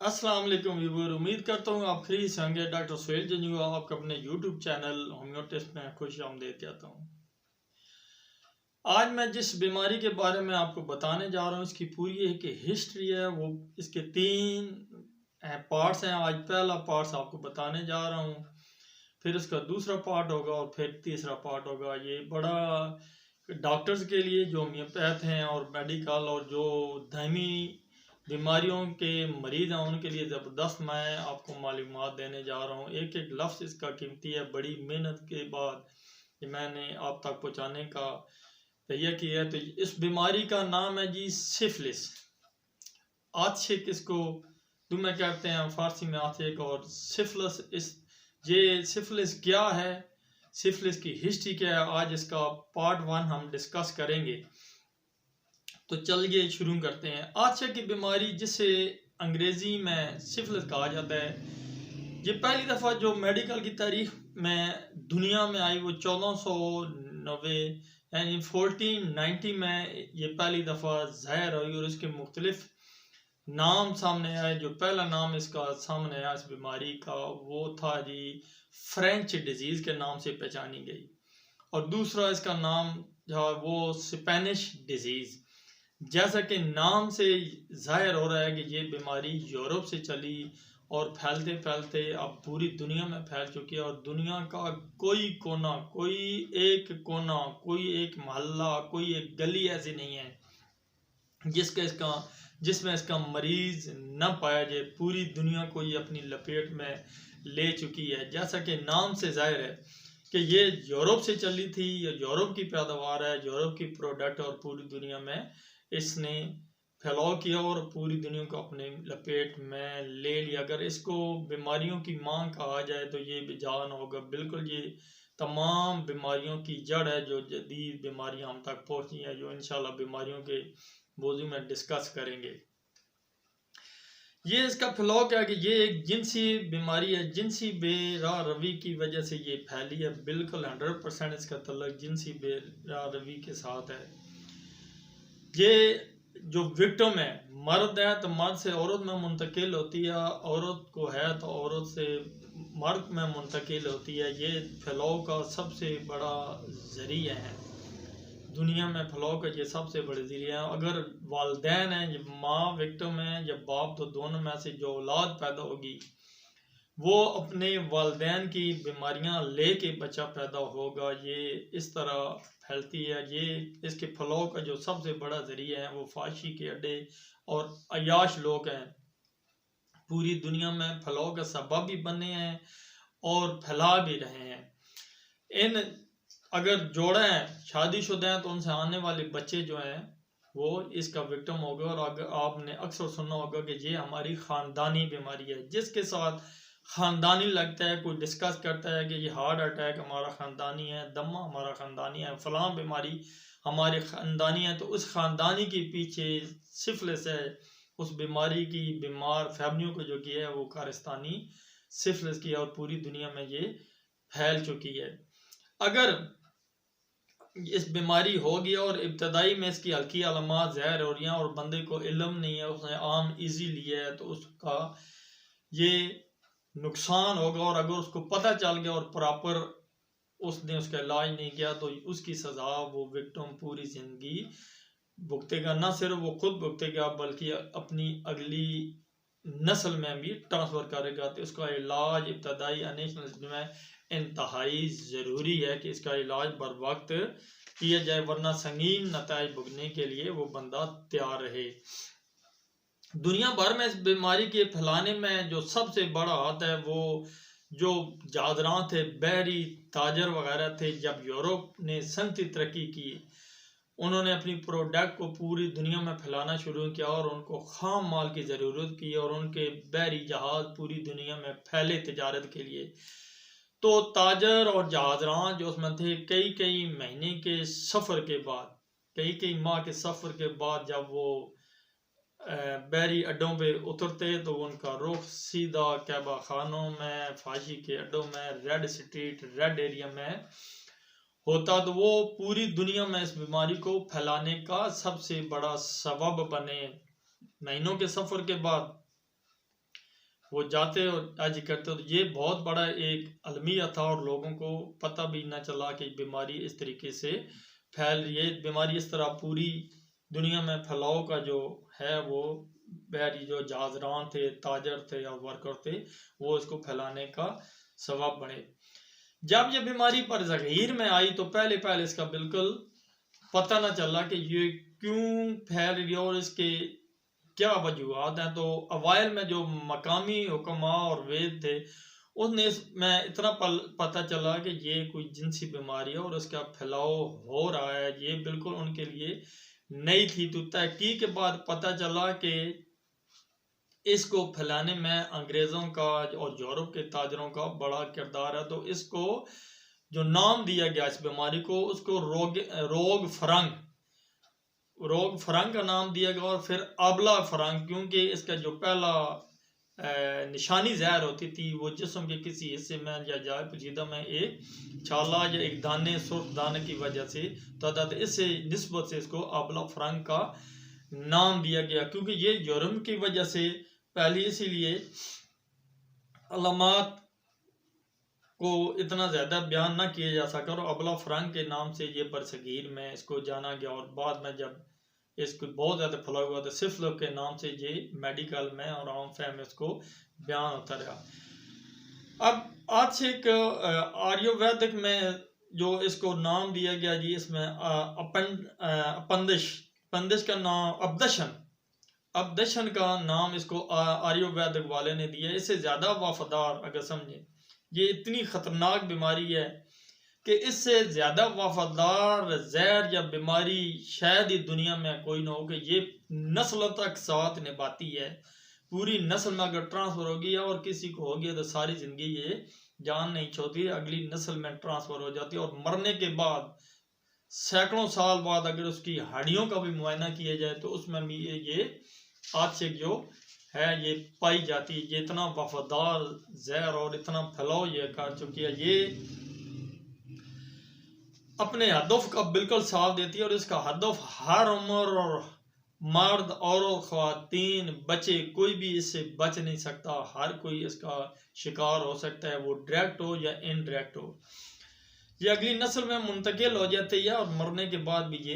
अस्सलाम वालेकुम व्यूअर, उम्मीद करता हूँ आप खरीद से होंगे। डॉक्टर सुहेल जंजू आपका अपने यूट्यूब चैनल होम्योटेस्ट में खुश आमदीद कहता हूँ। आज मैं जिस बीमारी के बारे में आपको बताने जा रहा हूँ इसकी पूरी एक हिस्ट्री है। वो इसके 3 पार्ट्स हैं। आज पहला पार्ट्स आपको बताने जा रहा हूँ, फिर उसका दूसरा पार्ट होगा और फिर तीसरा पार्ट होगा। ये बड़ा डॉक्टर्स के लिए जो होम्योपैथ हैं और मेडिकल और जो दायमी बीमारियों के मरीज हैं उनके लिए ज़बरदस्त मैं आपको मालूमात देने जा रहा हूँ। एक एक लफ्ज़ इसका कीमती है। बड़ी मेहनत के बाद ये मैंने आप तक पहुँचाने का तैयार किया है। तो इस बीमारी का नाम है जी सिफिलिस। आछिक इसको दुमे कहते हैं फारसी में आछिक। और सिफिलिस ये सिफिलिस क्या है, सिफिलिस की हिस्ट्री क्या है, आज इसका पार्ट 1 हम डिस्कस करेंगे। तो चलिए शुरू करते हैं। आछिक की बीमारी जिसे अंग्रेजी में सिफिलिस कहा जाता है, ये पहली दफ़ा जो मेडिकल की तारीख में दुनिया में आई वो 1490 यानी 1490 में ये पहली दफ़ा ज़ाहिर हुई। और इसके मुख्तलिफ नाम सामने आए। जो पहला नाम इसका सामने आया इस बीमारी का वो था जी फ्रेंच डिजीज़ के नाम से पहचानी गई। और दूसरा इसका नाम जो वो स्पेनिश डिजीज़। जैसा कि नाम से जाहिर हो रहा है कि ये बीमारी यूरोप से चली और फैलते फैलते अब पूरी दुनिया में फैल चुकी है। और दुनिया का कोई कोना, कोई एक मोहल्ला, कोई एक गली ऐसी नहीं है जिसमें इसका मरीज न पाया जाए। पूरी दुनिया को ये अपनी लपेट में ले चुकी है। जैसा कि नाम से जाहिर है कि ये यूरोप से चली थी, या यूरोप की पैदावार है, यूरोप की प्रोडक्ट, और पूरी दुनिया में इसने फैलाव किया और पूरी दुनिया को अपने लपेट में ले लिया। अगर इसको बीमारियों की मां कहा जाए तो ये बेजान होगा। बिल्कुल ये तमाम बीमारियों की जड़ है जो जदीद बीमारियां हम तक पहुंची हैं, जो इंशाल्लाह बीमारियों के मौजू में डिस्कस करेंगे। ये इसका फैलाव क्या है कि ये एक जिनसी बीमारी है। जिनसी बेरा रवि की वजह से ये फैली है। बिल्कुल 100% इसका तल्लुक जिनसी बेरा रवि के साथ है। ये जो विक्टिम है मर्द है तो मर्द से औरत में मुंतकिल होती है, औरत को है तो औरत से मर्द में मुंतकिल होती है। ये फैलाव का सबसे बड़ा जरिया है दुनिया में। फैलाव का ये सबसे बड़े जरिया है। अगर वालदैन हैं, जब माँ विक्टिम है या बाप, तो दोनों में से जो औलाद पैदा होगी वो अपने वालदैन की बीमारियां लेके बच्चा पैदा होगा। ये इस तरह फैलती है। ये इसके फैलाव का जो सबसे बड़ा जरिया है वो फाशी के अड्डे और अयाश लोग हैं। पूरी दुनिया में फैलाव का सबब भी बने हैं और फैला भी रहे हैं। अगर जोड़े हैं, शादीशुदा हैं, तो उनसे आने वाले बच्चे जो हैं वो इसका विक्टिम हो गए। और अगर आपने अक्सर सुना होगा कि ये हमारी ख़ानदानी बीमारी है। जिसके साथ ख़ानदानी लगता है, कोई डिस्कस करता है कि ये हार्ट अटैक हमारा ख़ानदानी है, दमा हमारा ख़ानदानी है, फ़लाँ बीमारी हमारे ख़ानदानी है, तो उस ख़ानदानी के पीछे सिफिलिस है। उस बीमारी की बीमार फैमिलियों को जो किया है वो कारस्तानी सिफिलिस की है और पूरी दुनिया में ये फैल चुकी है। अगर इस बीमारी हो गया और इब्तदाई में इसकी हल्की अलामात ज़ाहिर हो रही हैं और बंदे को इल्म नहीं है, उसने आम इजी लिया है, तो उसका ये नुकसान होगा। और अगर उसको पता चल गया और प्रॉपर उसने उसका इलाज नहीं किया तो उसकी सज़ा वो विक्टिम पूरी ज़िंदगी भुगतेगा। न सिर्फ वो खुद भुगतेगा बल्कि अपनी अगली नस्ल में भी ट्रांसफ़र करेगा। तो उसका इलाज इब्तदाई इनिशियल में इंतहाई ज़रूरी है कि इसका इलाज बर वक्त किया जाए, वरना संगीन नताइज भुगतने के लिए वो बंदा तैयार रहे। दुनिया भर में इस बीमारी के फैलाने में जो सबसे बड़ा हाथ है वो जो जादरान थे, बहरी ताजर वगैरह थे। जब यूरोप ने सनती तरक्की की, उन्होंने अपनी प्रोडक्ट को पूरी दुनिया में फैलाना शुरू किया और उनको खाम माल की ज़रूरत की और उनके बहरी जहाज़ पूरी दुनिया में फैले तिजारत के लिए। तो ताजर और जहाज़रान जो उसमें थे, कई महीने के सफ़र के बाद, कई माह के सफ़र के बाद जब वो बहरी अड्डों पे उतरते तो उनका रुख सीधा कैबा खानों में, फाशी के अड्डों में, रेड स्ट्रीट, रेड एरिया में होता। तो वो पूरी दुनिया में इस बीमारी को फैलाने का सबसे बड़ा सबब बने। महीनों के सफ़र के बाद वो जाते और आज करते। तो ये बहुत बड़ा एक अलमिया था और लोगों को पता भी ना चला कि बीमारी इस तरीके से फैल रही है। बीमारी इस तरह पूरी दुनिया में फैलाव का जो है वो बहरी जो जहाजरान थे, ताजर थे या वर्कर थे, वो इसको फैलाने का सबब बने। जब ये बीमारी पर ज़हीर में आई तो पहले पहले इसका बिल्कुल पता ना चला कि ये क्यों फैल रही है और इसके क्या वजूहत हैं। तो अवाइल में जो मकामी हुक्मा और वेद थे उसने में इतना पता चला कि ये कोई जिनसी बीमारी है और इसका फैलाव हो रहा है, ये बिल्कुल उनके लिए नई थी। तो तहकीक के बाद पता चला कि इसको फैलाने में अंग्रेज़ों का और यूरोप के ताजरों का बड़ा किरदार है। तो इसको जो नाम दिया गया इस बीमारी को, उसको रोग फरंग का नाम दिया गया और फिर आबला फरंग, क्योंकि इसका जो पहला निशानी ज़ाहिर होती थी वो जिस्म के किसी हिस्से में या जाए पजीदा में एक छाला या एक दाने, सुर्ख दाने की वजह से, तो इससे निस्बत से इसको आबला फरंग का नाम दिया गया। क्योंकि ये जुर्म की वजह से पहले इसीलिए अलामात को इतना ज़्यादा बयान ना किया जा सका और अबला फरंग के नाम से ये बरसगीर में इसको जाना गया। और बाद में जब इसको बहुत ज़्यादा फैला हुआ तो सिफिलिस के नाम से ये मेडिकल में और आम फैम में इसको बयान होता रहा। अब आज से एक आयुर्वेदिक में जो इसको नाम दिया गया जी, इसमें अपंदिश का नाम अबदशन का नाम इसको आयुर्वेदिक वाले ने दिया। इससे ज़्यादा वफादार अगर समझें, ये इतनी ख़तरनाक बीमारी है कि इससे ज़्यादा वफादार जहर या बीमारी शायद ही दुनिया में कोई ना हो कि ये नस्ल तक साथ निभाती है। पूरी नस्ल में अगर ट्रांसफ़र होगी और किसी को हो गया तो सारी ज़िंदगी ये जान नहीं छोड़ती, अगली नस्ल में ट्रांसफ़र हो जाती है। और मरने के बाद सैकड़ों साल बाद अगर उसकी हड्डियों का भी मुआयना किया जाए तो उसमें भी ये आज से जो है ये पाई जाती है। ये इतना वफादार जहर और इतना फैलाव ये कर चुकी है, ये अपने हदफ का बिल्कुल साफ देती है। और इसका हदफ हर उम्र और मर्द और ख़वातीन बच्चे कोई भी इससे बच नहीं सकता। हर कोई इसका शिकार हो सकता है, वो डायरेक्ट हो या इनडायरेक्ट हो। ये अगली नस्ल में मुंतकिल हो जाती है और मरने के बाद भी ये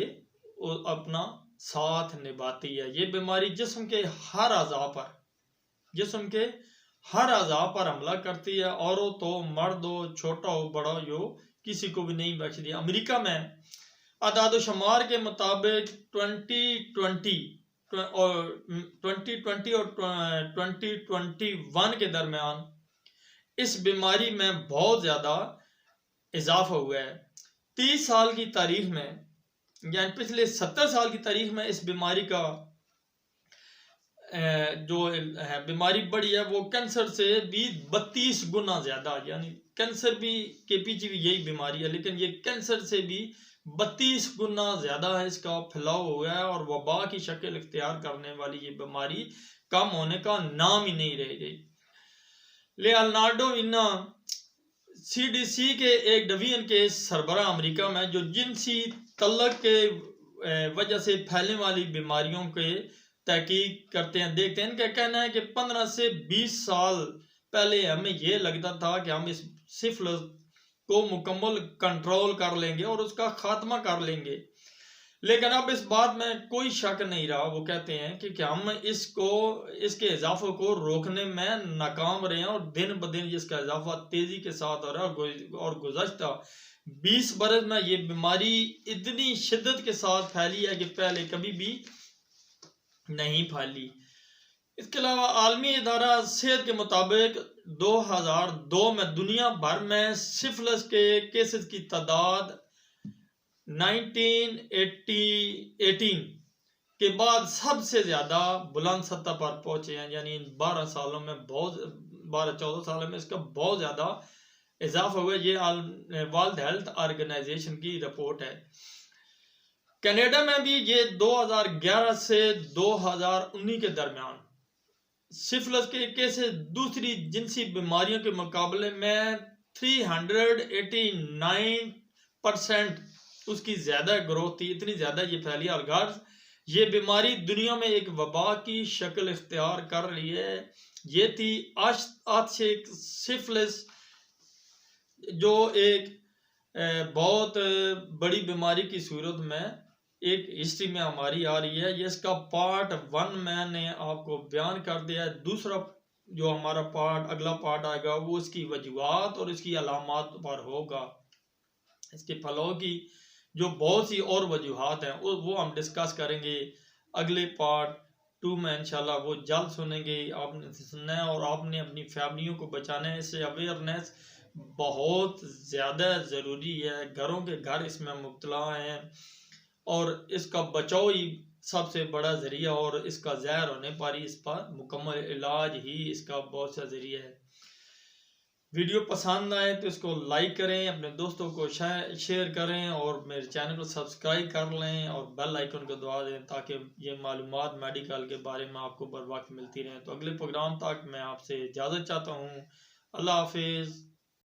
अपना साथ निभाती है। ये बीमारी जिस्म के हर अज़ा पर हमला करती है। और तो मर्द हो, छोटा हो, बड़ा हो, किसी को भी नहीं बख्श दिया। अमेरिका में अदाद शुमार के मुताबिक 2020 और 2021 के दरमियान इस बीमारी में बहुत ज़्यादा इजाफा हुआ है। 30 साल की तारीख में, यानी पिछले 70 साल की तारीख में इस बीमारी का जो है बीमारी बढ़ी है वो कैंसर से भी 32 गुना ज़्यादा, यानी कैंसर भी के पीछे भी यही बीमारी है, लेकिन ये कैंसर से भी 32 गुना ज़्यादा है इसका फैलाव हुआ है। और वबा की शक्ल इख्तियार करने वाली ये बीमारी कम होने का नाम ही नहीं रह गई। लियोनार्डो इन्ना CDC के एक डिवीजन के सरबराह अमेरिका में जो जिनसी तल्लक के वजह से फैलने वाली बीमारियों के तहकीक करते हैं, देखते हैं। इनका कहना है कि 15 से 20 साल पहले हमें ये लगता था कि हम इस सिफिलिस को मुकम्मल कंट्रोल कर लेंगे और उसका खात्मा कर लेंगे, लेकिन अब इस बात में कोई शक नहीं रहा। वो कहते हैं कि हम इसके इजाफे को रोकने में नाकाम रहे हैं और दिन ब दिन इसका इजाफा तेजी के साथ हो रहा है। और गुज़श्ता 20 बरस में ये बीमारी इतनी शिद्दत के साथ फैली है कि पहले कभी भी नहीं फैली। इसके अलावा आलमी इदारा सेहत के मुताबिक 2002 में दुनिया भर में सिफिलिस के केसेस की तादाद 1918 के बाद सबसे ज़्यादा बुलंद सतह पर पहुंचे हैं। यानी इन 12-14 सालों में इसका बहुत ज़्यादा इजाफा हुआ। ये वर्ल्ड हेल्थ ऑर्गेनाइजेशन की रिपोर्ट है। कनाडा में भी ये 2011 से 2019 के दरमियान सिफिलिस के केसेस दूसरी जिनसी बीमारियों के मुकाबले में 389% उसकी ज़्यादा ग्रोथ थी, इतनी ज़्यादा ये फैली। और गर्ल्स ये बीमारी दुनिया में एक वबा की शक्ल इख्तियार कर रही है। ये थी आशिक सिफिलिस, जो एक बहुत बड़ी बीमारी की सूरत में एक हिस्ट्री में हमारी आ रही है। ये इसका पार्ट 1 मैंने आपको बयान कर दिया है। दूसरा जो हमारा अगला पार्ट आएगा वो इसकी वजूहात और इसकी अलामात पर होगा। इसके फलों की जो बहुत सी और वजूहात हैं वो हम डिस्कस करेंगे अगले पार्ट 2 में इंशाल्लाह। वो जल्द सुनेंगे, आपने सुनना है और आपने अपनी फैमिलियों को बचाना है। इससे अवेयरनेस बहुत ज़्यादा ज़रूरी है। घरों के घर इसमें मुब्तला हैं और इसका बचाव ही सबसे बड़ा ज़रिया, और इसका ज़हर होने पर ही इस पर मुकम्मल इलाज ही इसका बहुत सा ज़रिया है। वीडियो पसंद आए तो इसको लाइक करें, अपने दोस्तों को शेयर करें और मेरे चैनल को सब्सक्राइब कर लें और बेल आइकन को दबा दें ताकि ये मालूमात मेडिकल के बारे में आपको बर वक्त मिलती रहें। तो अगले प्रोग्राम तक मैं आपसे इजाज़त चाहता हूँ। अल्लाह हाफिज़।